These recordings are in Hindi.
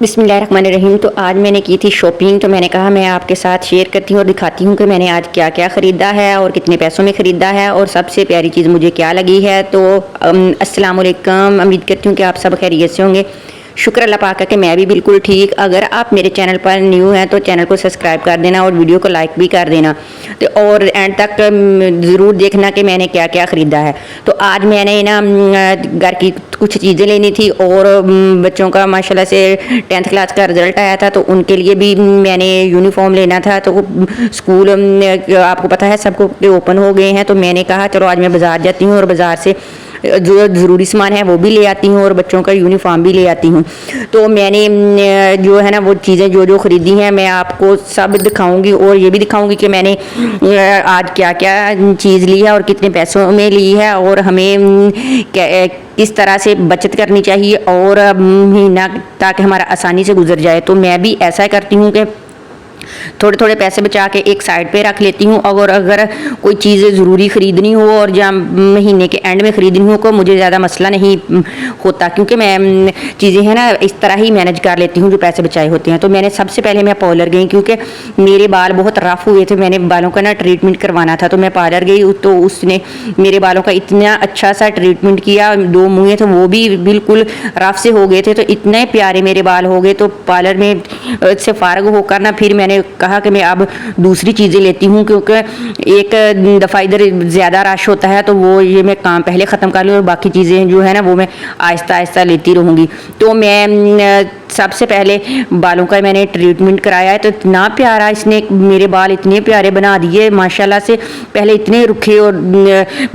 बिस्मिल्लाहिर्रहमानिर्रहीम। तो आज मैंने की थी शॉपिंग, तो मैंने कहा मैं आपके साथ शेयर करती हूँ और दिखाती हूँ कि मैंने आज क्या क्या ख़रीदा है और कितने पैसों में ख़रीदा है और सबसे प्यारी चीज़ मुझे क्या लगी है। तो अस्सलाम वालेकुम, उम्मीद करती हूँ कि आप सब खैरियत से होंगे। शुक्र अल्लाह पाक का कि मैं भी बिल्कुल ठीक। अगर आप मेरे चैनल पर न्यू हैं तो चैनल को सब्सक्राइब कर देना और वीडियो को लाइक भी कर देना, तो और एंड तक ज़रूर देखना कि मैंने क्या क्या ख़रीदा है। तो आज मैंने ना घर की कुछ चीज़ें लेनी थी और बच्चों का माशाल्लाह से 10th क्लास का रिज़ल्ट आया था, तो उनके लिए भी मैंने यूनिफॉर्म लेना था। तो स्कूल आपको पता है सबको ओपन हो गए हैं, तो मैंने कहा चलो आज मैं बाज़ार जाती हूँ और बाज़ार से जो ज़रूरी सामान है वो भी ले आती हूँ और बच्चों का यूनिफॉर्म भी ले आती हूँ। तो मैंने जो है ना वो चीज़ें जो जो ख़रीदी हैं मैं आपको सब दिखाऊंगी और ये भी दिखाऊंगी कि मैंने आज क्या क्या चीज़ ली है और कितने पैसों में ली है और हमें किस तरह से बचत करनी चाहिए और महीना ताकि हमारा आसानी से गुजर जाए। तो मैं भी ऐसा करती हूँ कि थोड़े थोड़े पैसे बचा के एक साइड पे रख लेती हूँ, और अगर कोई चीज़ ज़रूरी ख़रीदनी हो और या महीने के एंड में ख़रीदनी हो तो मुझे ज़्यादा मसला नहीं होता, क्योंकि मैं चीज़ें हैं ना इस तरह ही मैनेज कर लेती हूँ जो पैसे बचाए होते हैं। तो मैंने सबसे पहले मैं पार्लर गई, क्योंकि मेरे बाल बहुत रफ़ हुए थे, मैंने बालों का ना ट्रीटमेंट करवाना था। तो मैं पार्लर गई तो उसने मेरे बालों का इतना अच्छा सा ट्रीटमेंट किया, 2 मुँह थे वो भी बिल्कुल रफ़ से हो गए थे, तो इतने प्यारे मेरे बाल हो गए। तो पार्लर में से फ़ारग होकर ना फिर मैंने कहा कि मैं अब दूसरी चीज़ें लेती हूँ, क्योंकि एक दफ़ा इधर ज़्यादा रश होता है तो वो ये मैं काम पहले ख़त्म कर लूँ और बाकी चीज़ें जो है ना वो मैं आहिस्ता आहिस्ता लेती रहूँगी। तो मैं सबसे पहले बालों का मैंने ट्रीटमेंट कराया है, तो इतना प्यारा इसने मेरे बाल इतने प्यारे बना दिए माशाल्लाह से। पहले इतने रुखे और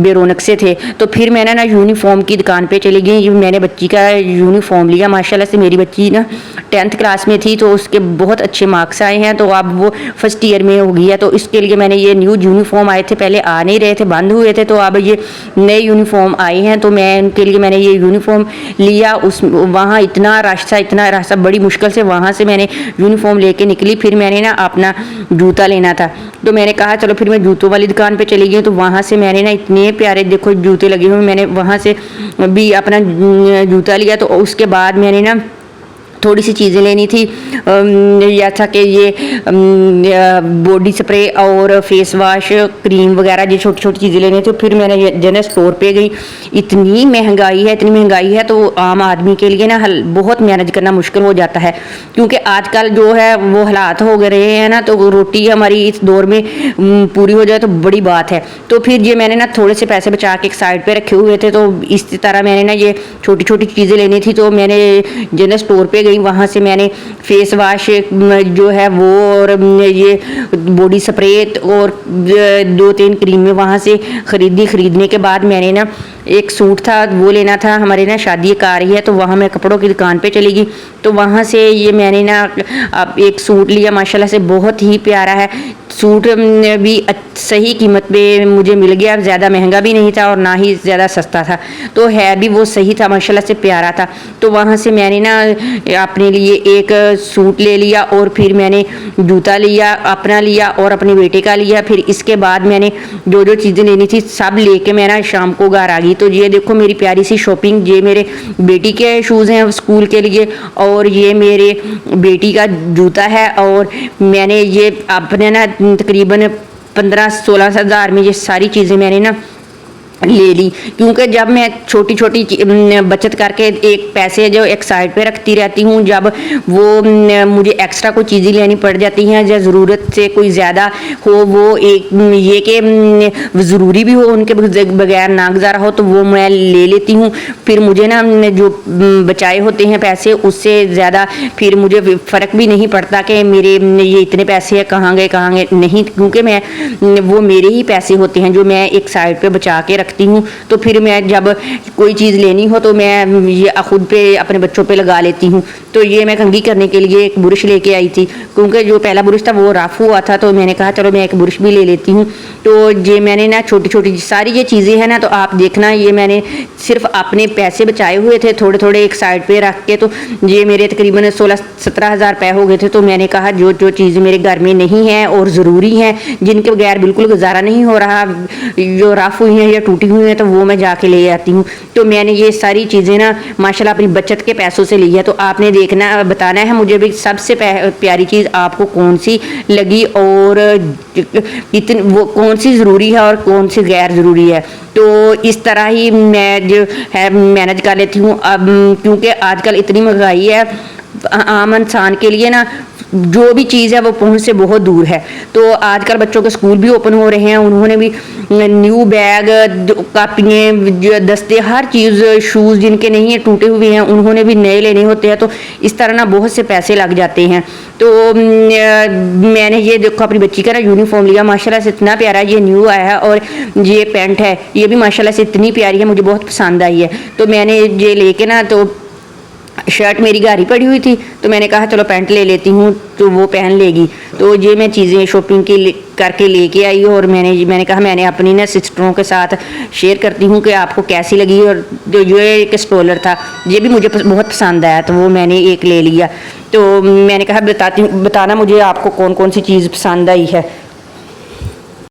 बेरौनक से थे। तो फिर मैंने ना यूनिफॉर्म की दुकान पे चली गई, मैंने बच्ची का यूनिफॉर्म लिया। माशाल्लाह से मेरी बच्ची ना 10th क्लास में थी तो उसके बहुत अच्छे मार्क्स आए हैं, तो अब वो फर्स्ट ईयर में हो गई है। तो इसके लिए मैंने ये न्यू यूनिफॉर्म आए थे, पहले आ नहीं रहे थे, बंद हुए थे, तो अब ये नए यूनिफॉर्म आए हैं। तो मैं उनके लिए मैंने ये यूनिफॉर्म लिया। उस वहाँ इतना रश था, इतना रश था, बड़ी मुश्किल से वहाँ से मैंने यूनिफॉर्म लेके निकली। फिर मैंने ना अपना जूता लेना था, तो मैंने कहा चलो फिर मैं जूतों वाली दुकान पे चली गई। तो वहाँ से मैंने ना इतने प्यारे देखो जूते लगे हुए, मैंने वहाँ से भी अपना जूता लिया। तो उसके बाद मैंने ना थोड़ी सी चीज़ें लेनी थी, या था कि ये बॉडी स्प्रे और फेस वाश क्रीम वगैरह ये छोटी छोटी चीज़ें लेनी थी। फिर मैंने जनरल स्टोर पे गई। इतनी महंगाई है, इतनी महंगाई है, तो आम आदमी के लिए ना बहुत मैनेज करना मुश्किल हो जाता है, क्योंकि आजकल जो है वो हालात हो गए हैं ना, तो रोटी हमारी इस दौर में पूरी हो जाए तो बड़ी बात है। तो फिर ये मैंने ना थोड़े से पैसे बचा के एक साइड पर रखे हुए थे, तो इस तरह मैंने ना ये छोटी छोटी चीज़ें लेनी थी। तो मैंने जनरल स्टोर पर गई, वहाँ से मैंने फेस वाश जो है वो और ये बॉडी स्प्रे और 2-3 क्रीमें वहाँ से खरीदने के बाद मैंने ना एक सूट था वो लेना था। हमारे ना शादी एक आ रही है, तो वहाँ मैं कपड़ों की दुकान पे चली गई। तो वहाँ से ये मैंने ना अब एक सूट लिया, माशाल्लाह से बहुत ही प्यारा है सूट, भी सही कीमत पे मुझे मिल गया। ज़्यादा महंगा भी नहीं था और ना ही ज़्यादा सस्ता था, तो है भी वो सही था, माशाल्लाह से प्यारा था। तो वहाँ से मैंने ना अपने लिए एक सूट ले लिया और फिर मैंने जूता लिया, अपना लिया और अपने बेटे का लिया। फिर इसके बाद मैंने जो जो चीज़ें लेनी थी सब लेके मैं ना शाम को घर आ गई। तो ये देखो मेरी प्यारी सी शॉपिंग, ये मेरे बेटी के शूज़ हैं स्कूल के लिए और ये मेरे बेटी का जूता है, और मैंने ये अपने ना तकरीबन 15-16 हज़ार में ये सारी चीज़ें मैंने ना ले ली, क्योंकि जब मैं छोटी छोटी बचत करके एक पैसे जो एक साइड पे रखती रहती हूँ, जब वो मुझे एक्स्ट्रा कोई चीज़ें लेनी पड़ जाती हैं या ज़रूरत से कोई ज़्यादा हो, वो एक ये कि ज़रूरी भी हो उनके बगैर ना गुजारा हो, तो वो मैं ले लेती हूँ। फिर मुझे ना जो बचाए होते हैं पैसे उससे ज़्यादा फिर मुझे फ़र्क भी नहीं पड़ता कि मेरे ये इतने पैसे कहाँ गए नहीं, क्योंकि मैं वो मेरे ही पैसे होते हैं जो मैं एक साइड पर बचा के रखती हूँ। तो फिर मैं जब कोई चीज़ लेनी हो तो मैं ये खुद पे अपने बच्चों पे लगा लेती हूँ। तो ये मैं कंघी करने के लिए एक बुरश लेके आई थी, क्योंकि जो पहला बुरश था वो रफ हुआ था, तो मैंने कहा चलो मैं एक बुरश भी ले लेती हूँ। तो ये मैंने ना छोटी छोटी सारी ये चीज़ें हैं ना, तो आप देखना ये मैंने सिर्फ अपने पैसे बचाए हुए थे थोड़े थोड़े एक साइड पे रख के। तो ये मेरे तकरीबन 16-17 हज़ार रुपये हो गए थे। तो मैंने कहा जो जो चीज़ें मेरे घर में नहीं हैं और ज़रूरी हैं, जिनके बगैर बिल्कुल गुजारा नहीं हो रहा, जो रफ हुई हैं या टूटी हुई हैं तो वो मैं जाके ले आती हूँ। तो मैंने ये सारी चीज़ें ना माशाल्लाह अपनी बचत के पैसों से ली है। तो आपने देखना बताना है मुझे भी सबसे प्यारी चीज़ आपको कौन सी लगी और कितनी वो कौन सी ज़रूरी है और कौन सी गैर ज़रूरी है। तो इस तरह ही मैं जो है मैनेज कर लेती हूँ। अब क्योंकि आजकल इतनी महंगाई है, आम इंसान के लिए ना जो भी चीज़ है वो पहुंच से बहुत दूर है। तो आजकल बच्चों के स्कूल भी ओपन हो रहे हैं, उन्होंने भी न्यू बैग, कापियाँ, दस्ते, हर चीज़, शूज़ जिनके नहीं है टूटे हुए हैं उन्होंने भी नए लेने होते हैं। तो इस तरह ना बहुत से पैसे लग जाते हैं। तो मैंने ये देखो अपनी बच्ची का ना यूनिफॉर्म लिया, माशाल्लाह से इतना प्यारा ये न्यू आया है। और ये पैंट है ये भी माशाल्लाह से इतनी प्यारी है, मुझे बहुत पसंद आई है। तो मैंने ये लेके ना, तो शर्ट मेरी घर ही पड़ी हुई थी तो मैंने कहा चलो पैंट ले लेती हूँ तो वो पहन लेगी। तो ये मैं चीज़ें शॉपिंग की करके लेके आई और मैंने कहा मैंने अपनी ना सिस्टरों के साथ शेयर करती हूँ कि आपको कैसी लगी। और जो एक स्टोलर था ये भी मुझे बहुत पसंद आया तो वो मैंने एक ले लिया। तो मैंने कहा बताना मुझे आपको कौन कौन सी चीज़ पसंद आई है।